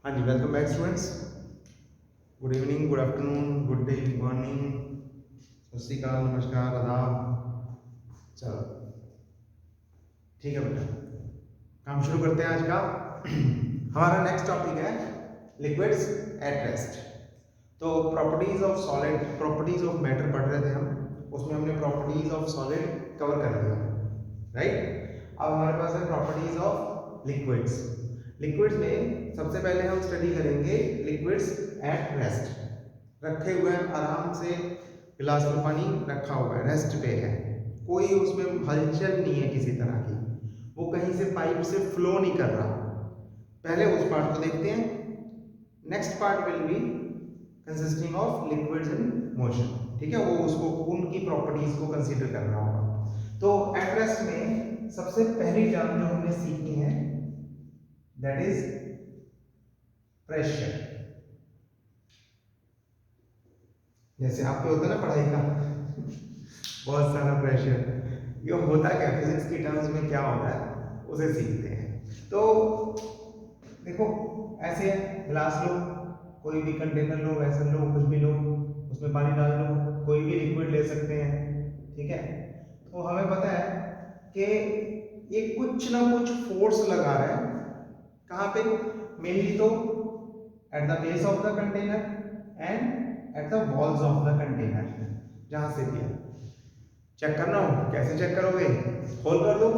हाँ जी, welcome back students. Good evening, good afternoon, good day, good morning, सत श्री अकाल, नमस्कार, आदाब। चलो ठीक है बेटा, काम शुरू करते हैं आज का। हमारा नेक्स्ट टॉपिक है लिक्विड्स एट रेस्ट। तो properties of solid, properties of matter पढ़ रहे थे हम, उसमें हमने प्रॉपर्टीज ऑफ सॉलिड कवर कर लिया, राइट। अब हमारे पास है प्रॉपर्टीज ऑफ लिक्विड्स। लिक्विड्स में सबसे पहले हम स्टडी करेंगे लिक्विड्स एट रेस्ट। रखे हुए हैं आराम से, गिलास में पानी रखा हुआ है, रेस्ट पे है, कोई उसमें हलचल नहीं है किसी तरह की, वो कहीं से पाइप से फ्लो नहीं कर रहा। पहले उस पार्ट को देखते हैं। Next part will be consisting of liquids in motion, ठीक है, वो उसको उनकी प्रॉपर्टीज को कंसीडर करना होगा। तो एट रेस्ट में सबसे पहली टर्म जो हमने सीखी है दैट इज प्रेशर। जैसे आपको होता है ना पढ़ाई का बहुत सारा प्रेशर, ये होता क्या फिजिक्स की टर्म्स में क्या होता है उसे सीखते हैं। तो देखो ऐसे गिलास लो, कोई भी कंटेनर लो, वैसे लो, कुछ भी लो, उसमें पानी डाल लो, कोई भी लिक्विड ले सकते हैं, ठीक है। तो हमें पता है कि ये कुछ ना कुछ फोर्स लगा रहा है, कहाँ पे, मेनली तो at the base of the container and at the walls of the container. जहां से भी चेक करना हो, कैसे चेक करोगे, होल कर दो,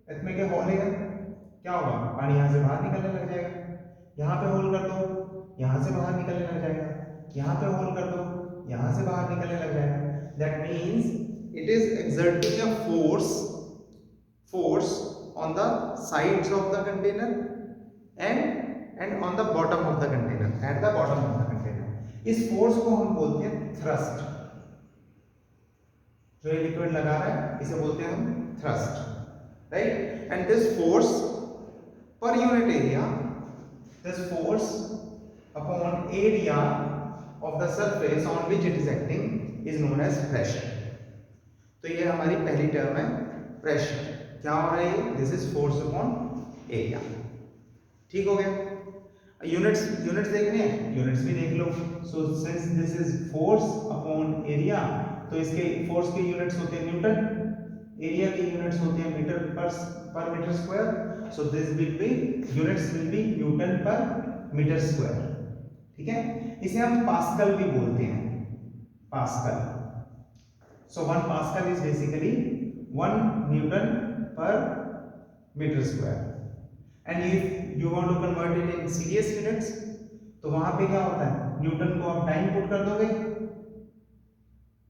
इसमें क्या होल है, क्या होगा, पानी यहाँ से बाहर निकलने लग जाएगा। यहाँ पे होल कर दो, यहाँ से बाहर निकलने लग जाएगा, यहाँ पे होल कर दो, यहाँ से बाहर निकलने लग जाएगा। That means it is exerting a force on the sides of the container and on the bottom of the container, at the bottom of the container. इस फोर्स को हम बोलते हैं थ्रस्ट। जो ये लिक्विड लगा रहा है इसे बोलते हैं हम thrust, right. And this force per unit area, this force upon area of the surface on which it is acting is known as pressure. तो ये हमारी पहली टर्म है प्रेशर। क्या हो रहा है, this is force upon area, ठीक हो गया। यूनिट्स देखने हैं, यूनिट्स भी देख लो। So since this is force upon area, तो इसके फोर्स के यूनिट्स होते हैं न्यूटन, एरिया के यूनिट्स होते हैं metre per metre square. So this will be units will be newton per metre square, ठीक है। इसे हम पास्कल भी बोलते हैं, pascal. So 1 pascal is basically 1 newton per meter square. And if you want to convert it in serious units, तो वहां पे क्या होता है, न्यूटन को आप टाइम पुट कर दोगे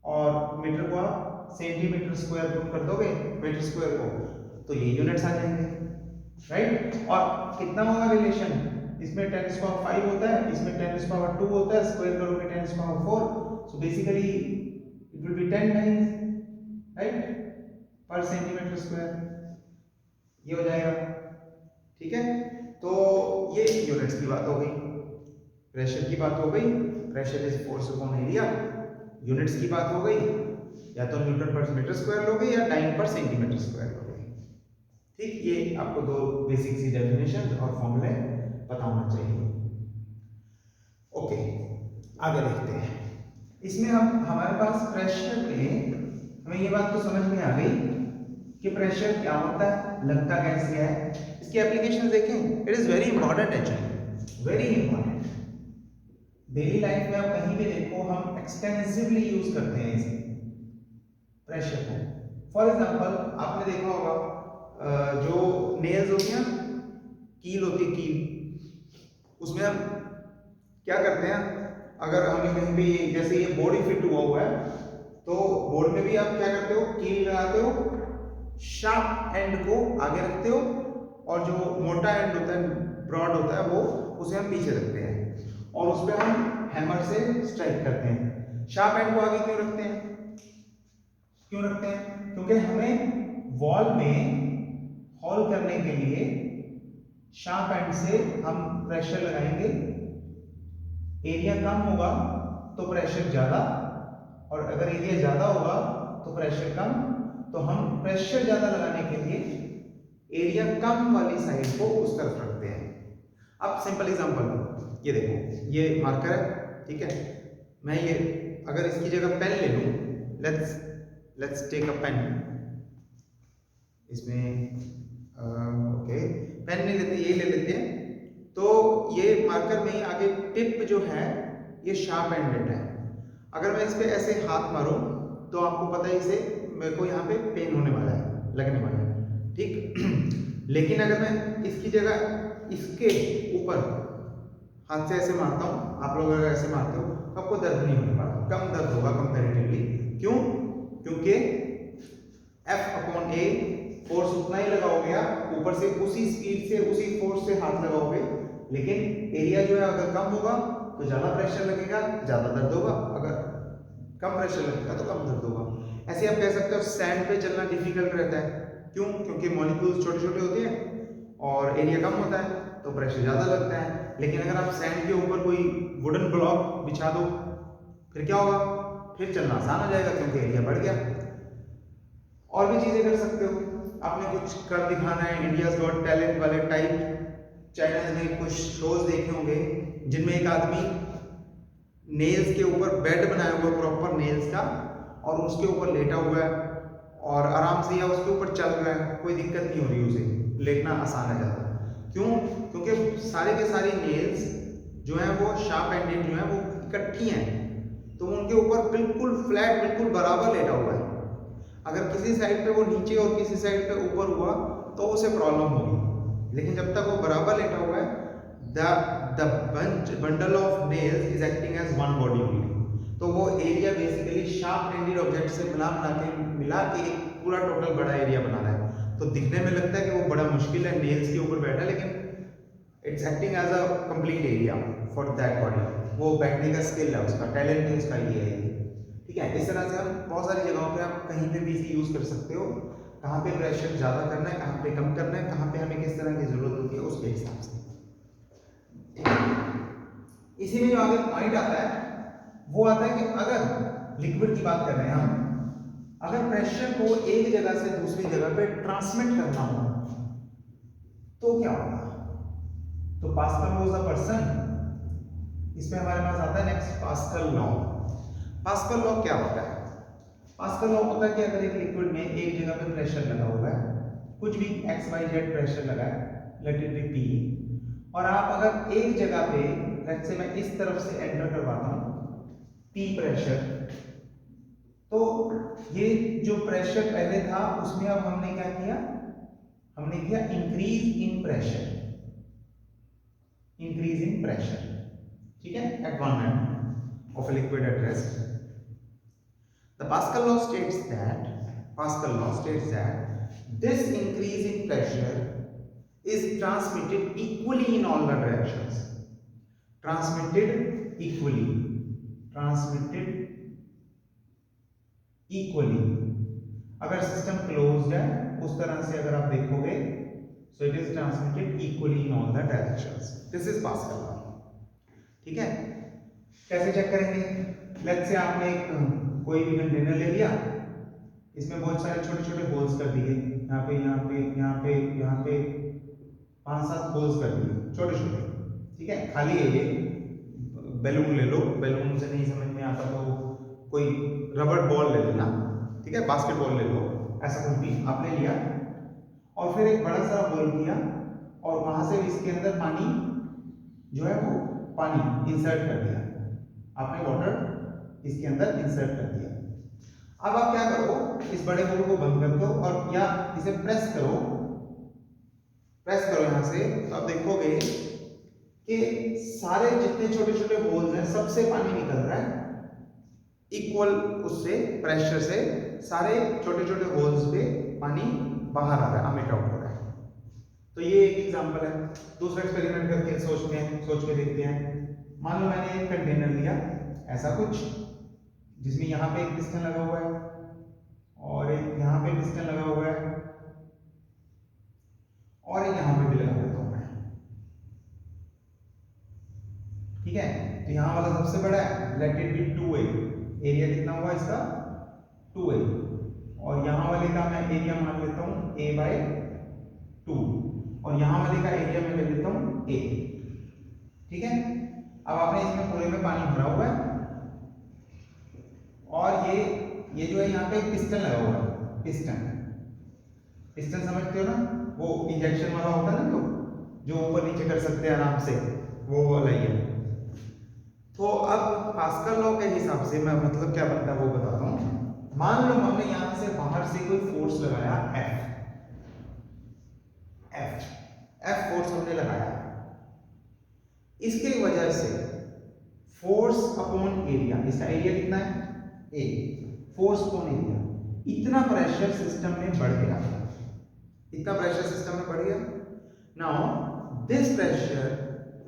और मीटर को आप सेंटीमीटर स्क्वायर पुट कर दोगे, मीटर स्क्वायर को, तो ये यूनिट्स आ जाएंगे, राइट। और कितना होगा रिलेशन, इसमें 10⁵ होता है, इसमें 10⁵ होता है, स्क्वायर करोगे 10⁴, so basically it will be 10 times, right, पर सेंटीमीटर स्क्वायर, ये हो जाएगा, ठीक है। तो ये यूनिट्स की बात हो गई, प्रेशर की बात हो गई, pressure is force upon area. Units की बात हो गई, या तो न्यूटन पर मीटर स्क्वायर लोगे या टाइम पर सेंटीमीटर स्क्वायर लोगे, ठीक। ये आपको दो बेसिक सी डेफिनेशन और फॉर्मूले पता होना चाहिए। ओके, आगे देखते हैं। इसमें हम हमारे पास प्रेशर में हमें ये बात तो समझ में आ गई कि प्रेशर क्या होता है, लगता कैसे है, इसकी एप्लीकेशन देखें। It is very important actually, very important. Daily life में आप कहीं भी देखो, हम एक्सटेंसिवली यूज करते हैं इसे, प्रेशर को। फॉर एग्जांपल आपने देखा होगा जो नेल्स होती हैं, कील होती है, कील, उसमें हम क्या करते हैं, अगर हमें कहीं भी जैसे ये बोर्ड फिट हुआ है, तो बोर्ड में भी आप क्या करते हो, कील लगाते हो, शार्प एंड को आगे रखते हो और जो मोटा एंड होता है, ब्रॉड होता है, वो उसे हम पीछे रखते हैं और उस पर हम हैमर से स्ट्राइक करते हैं। शार्प एंड को आगे क्यों रखते हैं, क्यों रखते हैं, क्योंकि हमें वॉल में होल करने के लिए शार्प एंड से हम प्रेशर लगाएंगे। एरिया कम होगा तो प्रेशर ज्यादा, और अगर एरिया ज्यादा होगा तो प्रेशर कम। तो हम प्रेशर ज्यादा लगाने के लिए एरिया कम वाली साइड को उस तरफ रखते हैं। अब सिंपल एग्जांपल, ये देखो ये मार्कर है, ठीक है, मैं ये अगर इसकी जगह पेन ले लूं, लेट्स टेक अ पेन, इसमें ओके पेन नहीं लेते, ये ले लेते हैं। तो ये मार्कर में आगे टिप जो है ये शार्प एंडेड है। अगर मैं इस पे ऐसे हाथ मारूं तो आपको पता है इसे मेरे को यहाँ पे पेन होने वाला है, लगने वाला है, ठीक। लेकिन अगर मैं इसकी जगह इसके ऊपर हाथ से ऐसे मारता हूँ, आप लोग अगर ऐसे मारते हो तो आपको दर्द नहीं होने वाला, कम दर्द होगा कंपैरेटिवली। क्यों? क्योंकि F/A फोर्स उतना ही लगाओगे आप, ऊपर से उसी स्पीड से उसी फोर्स से हाथ लगाओगे, लेकिन एरिया जो है अगर कम होगा तो ज्यादा प्रेशर लगेगा, ज्यादा दर्द होगा, अगर कम प्रेशर लगेगा तो कम दर्द होगा। ऐसे आप कह सकते हो सैंड पे चलना डिफिकल्ट रहता है, क्यों? क्योंकि मॉलिक्यूल्स छोटे छोटे होते हैं और एरिया कम होता है तो प्रेशर ज्यादा लगता है। लेकिन अगर आप सैंड के ऊपर कोई वुडन ब्लॉक बिछा दो फिर क्या होगा? फिर चलना आसान हो जाएगा क्योंकि एरिया बढ़ गया। और भी चीजें कर सकते हो, आपने कुछ कर दिखाना है, इंडियाज गॉट टैलेंट वाले टाइप चाइना में कुछ शोज देखे होंगे जिनमें एक आदमी नेल्स के ऊपर बेड बनाया हुआ प्रॉपर नेल्स का और उसके ऊपर लेटा हुआ है और आराम से या उसके ऊपर चल रहा है, कोई दिक्कत नहीं हो रही उसे, लेटना आसान है ज़्यादा। क्यों? क्योंकि सारे के सारे नेल्स जो हैं वो शार्प एंडेड जो हैं वो इकट्ठी हैं, तो उनके ऊपर बिल्कुल फ्लैट बिल्कुल बराबर लेटा हुआ है। अगर किसी साइड पे वो नीचे और किसी साइड पे ऊपर हुआ तो उसे प्रॉब्लम होगी, लेकिन जब तक वो बराबर लेटा हुआ है the bundle of nails is acting as one body only, तो वो area basically sharp ended object से मिला के एक पूरा टोटल बड़ा एरिया बना रहा है। तो दिखने में लगता है कि वो बड़ा मुश्किल है, नेल्स के ऊपर बैठा है, लेकिन it's acting as a complete area for that body. वो बैठने का स्किल है उसका, टैलेंट है उसका, ये है, ठीक है। इस तरह से हम बहुत सारी जगहों पे आप कहीं पे भी इसे यूज कर सकते हो, कहाँ पे प्रेशर ज़्यादा करना है, कहाँ पे कम करना है, कहाँ पे हमें किस तरह की जरूरत होती है उसके हिसाब से। इसी में जो आगे पॉइंट आता है वो आता है कि अगर लिक्विड की बात कर रहे हैं हम, अगर प्रेशर को एक जगह से दूसरी जगह पे ट्रांसमिट करना हो तो क्या होगा? तो पास्कल वॉज द पर्सन, इसमें हमारे पास आता है next pascal law. Pascal law क्या होता है? पास्कल लॉ होता है कि अगर एक लिक्विड में एक जगह पे प्रेशर लगा हुआ है, कुछ भी XYZ प्रेशर लगा है, लेट इट बी P, और आप अगर एक जगह पे लेट्स से मैं इस तरफ से एंटर करवाता हूं P प्रेशर, तो ये जो प्रेशर पहले था उसमें अब हमने क्या किया? हमने किया increase in pressure, increase in pressure, ठीक है, at one end of a liquid at rest. The Pascal law states that this increase in pressure is transmitted equally in all the directions. Transmitted equally. अगर system closed है उस तरह से अगर आप देखोगे, so it is transmitted equally in all the directions. This is Pascal law. ठीक है? कैसे चेक करेंगे? लेट्स से आपने एक कोई भी कंटेनर ले लिया, इसमें बहुत सारे छोटे छोटे होल्स कर दिए, यहाँ पे यहाँ पे यहाँ पे यहाँ पे 5-7 होल्स कर दिए छोटे छोटे, ठीक है, खाली है ये। बैलून ले लो, बैलून से नहीं समझ में आता तो कोई रबर बॉल ले लेना, ठीक है, बास्केटबॉल ले लो, ऐसा कुछ भी आप ले लिया और फिर एक बड़ा सा होल किया और वहां से इसके अंदर पानी जो है वो पानी इंसर्ट कर दिया, आपने वाटर इसके अंदर इंसर्ट कर दिया। अब आप क्या करो, इस बड़े होल को बंद कर दो और या इसे प्रेस करो यहां से, तो आप देखोगे कि सारे जितने छोटे छोटे होल्स हैं सबसे पानी निकल रहा है इक्वल, उससे प्रेशर से सारे छोटे छोटे होल्स पे पानी बाहर आ रहा है, एमिट आउट हो रहा है। तो ये एक एग्जांपल है। दूसरा एक्सपेरिमेंट करके सोच के देखते हैं। मान लो मैंने एक कंटेनर लिया ऐसा कुछ, जिसमें यहाँ पे एक पिस्टन लगा हुआ है और एक यहाँ पे पिस्टन लगा हुआ है और एक यहाँ पे भी लगा देता हूँ मैं, ठीक है। तो यहाँ वाला सबसे बड़ा है, let it be 2A, area कितना हुआ इसका 2A, और यहाँ वाले का मैं एरिया मान लेता हूँ A/2 और यहाँ वाले का एरिया मैं ले लेता हूँ A। ठीक है। अब आपने इसमें पूरे में पानी भरा हुआ है और ये जो है यहाँ पे पिस्टन लगा हुआ है, पिस्टन समझते हो ना, वो इंजेक्शन वाला होता है ना, जो ऊपर नीचे कर सकते हैं आराम से, वो वाला ही है। तो अब पास्कल लॉ के हिसाब से मैं मतलब क्या बनता है वो बताता हूँ। मान लो हमने यहाँ से बाहर से कोई फोर्स लगाया F फोर्स हमने लगाया, इसके वजह से फोर्स अपॉन एरिया, इसका एरिया कितना है A, फोर्स अपॉन एरिया, इतना प्रेशर सिस्टम में बढ़ गया, इतना प्रेशर सिस्टम में बढ़ गया। Now this pressure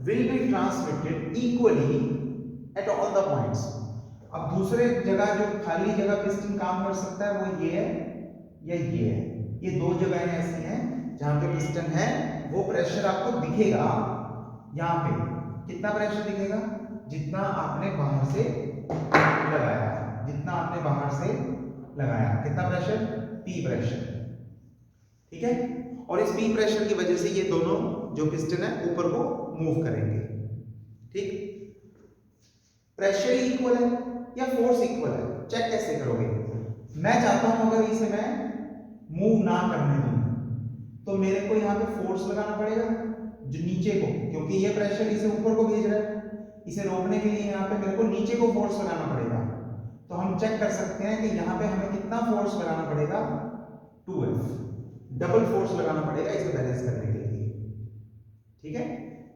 will be transmitted equally at all the points. अब दूसरे जगह जो खाली जगह पिस्टन काम कर सकता है वो ये है या ये है, ये दो जगहें ऐसी हैं जहां पे पिस्टन है, वो प्रेशर आपको दिखेगा। यहाँ पे कितना प्रेशर दिखेगा, जितना आपने बाहर से लगाया, जितना आपने बाहर से लगाया, कितना प्रेशर, P प्रेशर, ठीक है। और इस P प्रेशर की वजह से ये दोनों जो पिस्टन है ऊपर को मूव करेंगे, ठीक। प्रेशर इक्वल है या फोर्स इक्वल है, चेक कैसे करोगे। मैं चाहता हूं अगर इसे मैं मूव ना करने दूं तो मेरे को यहाँ पे फोर्स लगाना पड़ेगा जो नीचे को, क्योंकि ये प्रेशर इसे ऊपर को भेज रहा है, इसे रोकने के लिए यहाँ पे मेरे को नीचे को फोर्स लगाना पड़ेगा। तो हम चेक कर सकते हैं कि यहाँ पे हमें कितना फोर्स लगाना पड़ेगा, 2F, डबल फोर्स लगाना पड़ेगा इसे बैलेंस करने के लिए, ठीक है।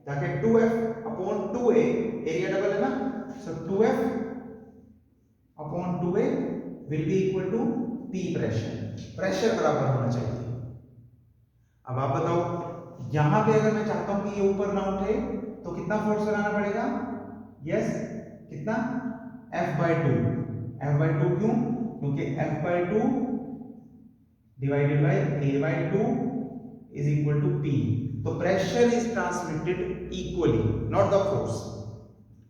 ताकि 2F upon 2A, area double है ना, so 2F upon 2A will be equal to P pressure, pressure बराबर होना चाहिए। अब आप बताओ, यहां पे अगर मैं चाहता हूं कि ये ऊपर ना उठे तो कितना फोर्स लगाना पड़ेगा, यस कितना, F/2, F/2 क्यों, क्योंकि F/2 divided by A/2 is equal to P। तो pressure is transmitted equally, not the force,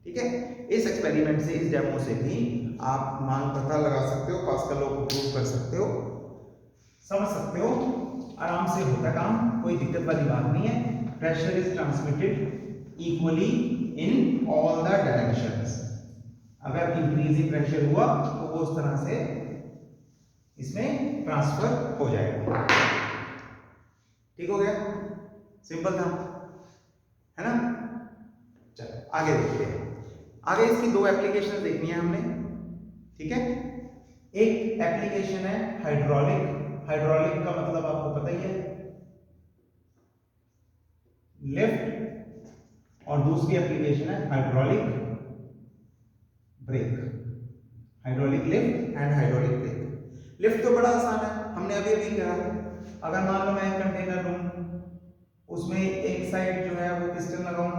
ठीक है। इस एक्सपेरिमेंट से, इस डेमो से भी आप मान पता लगा सकते हो, पास्कल लॉ को प्रूव कर सकते हो, समझ सकते हो, आराम से होता काम, कोई दिक्कत वाली बात नहीं है। Pressure is transmitted equally in all the directions. अगर इंक्रीजिंग प्रेशर हुआ तो वो उस तरह से इसमें ट्रांसफर हो जाएगा, ठीक हो गया, सिंपल था, है ना। चलो आगे देखते हैं। आगे इसकी दो एप्लीकेशन देखनी है हमने, ठीक है। एक एप्लीकेशन है हाइड्रोलिक, हाइड्रोलिक का मतलब आपको पता ही है, लिफ्ट, और दूसरी एप्लीकेशन है hydraulic brake, hydraulic lift and hydraulic brake. Lift तो बड़ा आसान है, हमने अभी अभी कहा। अगर मान लो मैं एक कंटेनर लूं, उसमें एक साइड जो है वो पिस्टन लगाऊं,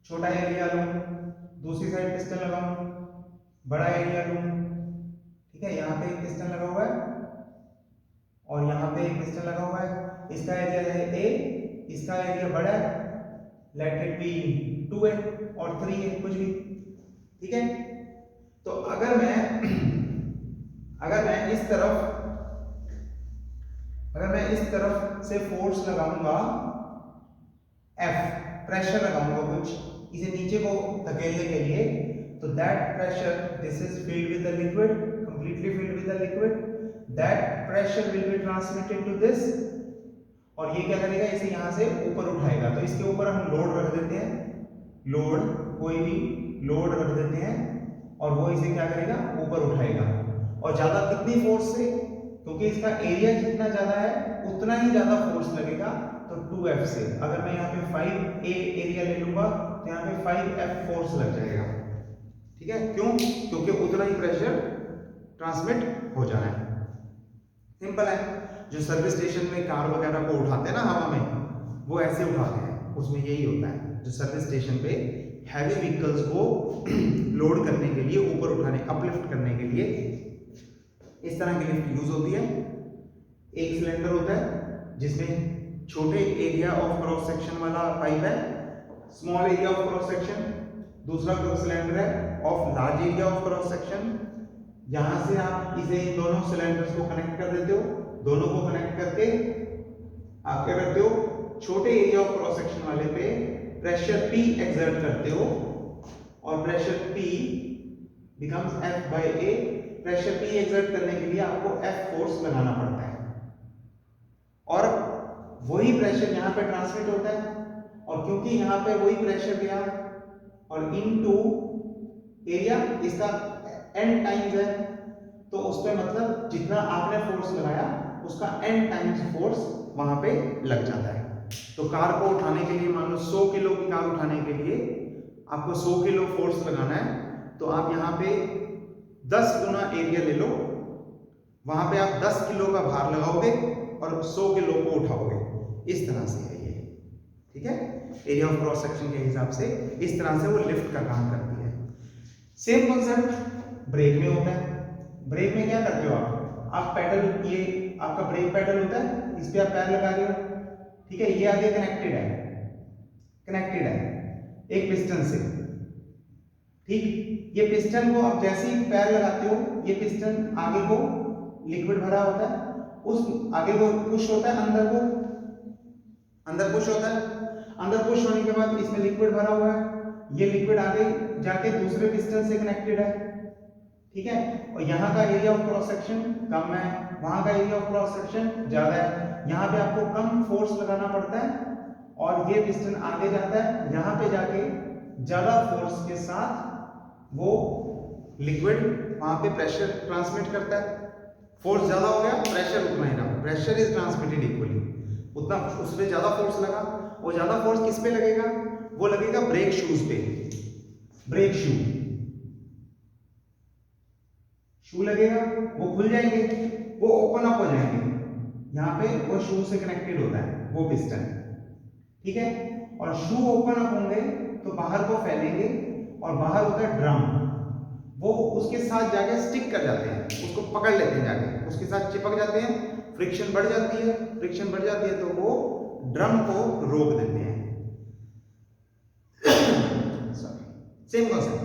छोटा एरिया लूं, दूसरी साइड पिस्टन लगाऊं, बड़ा एरिया लूं, ठीक है। यहाँ पे एक पिस्टन लगा हुआ है और यहाँ पे एक पिस्टन लगा हुआ है, इसका एरिया है A, इसका एरिया बड़ा है, लेट इट बी 2A और 3A, कुछ भी, ठीक है। तो अगर मैं इस तरफ से फोर्स लगाऊंगा F, प्रेशर लगाऊंगा कुछ इसे नीचे को धकेलने के लिए, तो that pressure, this is filled with the liquid, completely filled with the liquid, that pressure will be transmitted to this, और ये क्या करेगा, इसे यहां से ऊपर उठाएगा। तो इसके ऊपर हम लोड रख देते हैं, लोड, कोई भी लोड रख देते हैं, और वो इसे क्या करेगा, ऊपर उठाएगा। और ज्यादा कितनी फोर्स से, क्योंकि इसका एरिया जितना ज्यादा है उतना ही ज्यादा फोर्स लगेगा, तो 2F से। अगर मैं यहाँ पे 5A एरिया ले लूंगा तो यहाँ पे 5F फोर्स लग जाएगा, ठीक है। क्यों, क्योंकि उतना ही प्रेशर ट्रांसमिट हो जाना है, सिंपल है। जो सर्विस स्टेशन में कार वगैरह को उठाते हैं ना हवा में, वो ऐसे उठाते हैं, उसमें यही होता है। जो सर्विस स्टेशन पे हैवी व्हीकल्स को लोड करने के लिए, ऊपर उठाने, अपलिफ्ट करने के लिए इस तरह की लिफ्ट यूज होती है। एक सिलेंडर होता है जिसमें छोटे एरिया ऑफ क्रॉस सेक्शन वाला पाइप है, small area of cross section, दूसरा सिलेंडर है of large area of cross section. यहां से आप इसे इन दोनों सिलेंडर्स को कनेक्ट कर देते हो, दोनों को कनेक्ट करके आप क्या करते हो, छोटे एरिया ऑफ क्रॉस सेक्शन वाले पे प्रेशर P एक्सर्ट करते हो और pressure P becomes F by A। Pressure P exert करने के लिए आपको F फोर्स लगाना पड़ता है और वही प्रेशर यहाँ पे ट्रांसमिट होता है, और क्योंकि यहाँ पे वही प्रेशर गया और इनटू एरिया इसका n टाइम्स है, तो उस पे मतलब जितना आपने फोर्स लगाया उसका n टाइम्स फोर्स वहां पे लग जाता है। तो कार को उठाने के लिए, मान लो 100 किलो की कार उठाने के लिए आपको 100 किलो फोर्स लगाना है, तो आप यहाँ पे 10 गुना एरिया ले लो, वहां पे आप 10 किलो का भार लगाओगे और 100 किलो को उठाओगे। इस तरह से है ये, ठीक है, एरिया ऑफ क्रॉस सेक्शन के हिसाब से इस तरह से वो लिफ्ट का काम करती है। सेम कॉन्सेप्ट ब्रेक में होता है। ब्रेक में क्या करते हो आप पैडल, ये आपका ब्रेक पैडल होता है, इस पे आप पैर लगा रहे हो, ठीक है, ये आगे कनेक्टेड है एक पिस्टन से, ठीक। ये पिस्टन को आप जैसे ही पैर लगाते हो, ये पिस्टन आगे को लिक्विड भरा होता है, उस आगे को पुश होता है, अंदर पुश होता है, अंदर पुश होने के बाद इसमें लिक्विड भरा हुआ है, ये लिक्विड आगे जाके दूसरे पिस्टन से कनेक्टेड है, ठीक है। और यहाँ का एरिया ऑफ क्रॉस सेक्शन कम है, वहां का एरिया ऑफ क्रॉस सेक्शन ज्यादा है, यहाँ पे आपको कम फोर्स लगाना पड़ता है और ये पिस्टन आगे जाता है, यहाँ पे जाके ज्यादा फोर्स के साथ वो लिक्विड वहां पे प्रेशर ट्रांसमिट करता है। फोर्स ज्यादा हो गया, प्रेशर उतना ही रहा, प्रेशर इज ट्रांसमिटेड इक्वली, उतना उस पर ज्यादा फोर्स लगा। वो ज्यादा फोर्स किस पे लगेगा? वो लगेगा ब्रेक शूज पे, ब्रेक शू लगेगा, वो खुल जाएंगे, वो ओपन अप हो जाएंगे, यहाँ पे वो शू से कनेक्टेड होता है वो पिस्टन, ठीक है। और शू ओपन अप होंगे तो बाहर को फैलेंगे और बाहर होता है ड्रम, वो उसके साथ जाके स्टिक कर जाते हैं, उसको पकड़ लेते हैं, जाके उसके साथ चिपक जाते हैं, फ्रिक्शन बढ़ जाती है तो वो ड्रम को रोक देते हैं। सेम कॉन्सेप्ट,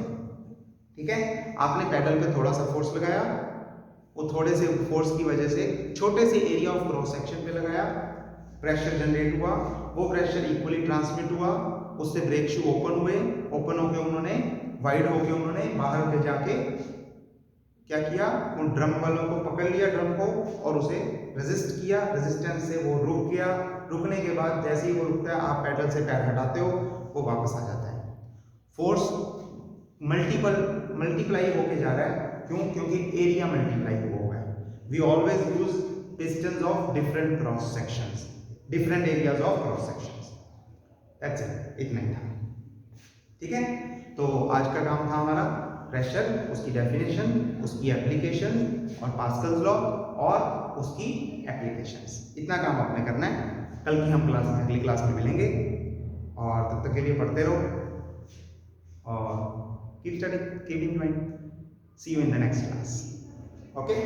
ठीक है। आपने पैडल पे थोड़ा सा फोर्स लगाया, वो थोड़े से फोर्स की वजह से छोटे से एरिया ऑफ क्रॉस सेक्शन पे लगाया, प्रेशर जनरेट हुआ, वो प्रेशर इक्वली ट्रांसमिट हुआ, उससे ब्रेक शू ओपन हुए, ओपन होके उन्होंने वाइड होके उन्होंने बाहर पे जाके क्या किया, उन ड्रम वालों को पकड़ लिया, ड्रम को, और उसे रेजिस्ट किया, रेजिस्टेंस से वो रुक गया। रुकने के बाद जैसे ही वो रुकता है, आप पैडल से पैर हटाते हो, वो वापस आ जाता है। फोर्स मल्टीप्लाई होके जा रहा है, क्यों? क्योंकि एरिया मल्टीप्लाई हुआ है। We always use pistons of different cross sections, different areas of cross sections. That's it, इतना ही था, ठीक है। तो आज का काम था हमारा प्रेशर, उसकी डेफिनेशन, उसकी एप्लीकेशन और पास्कल्स लॉ और उसकी एप्लीकेशंस, इतना काम आपने करना है। कल की हम क्लास में, अगली क्लास में मिलेंगे, और तब तक के लिए पढ़ते रहो और keep studying, keep enjoying. See you in the next class. Okay?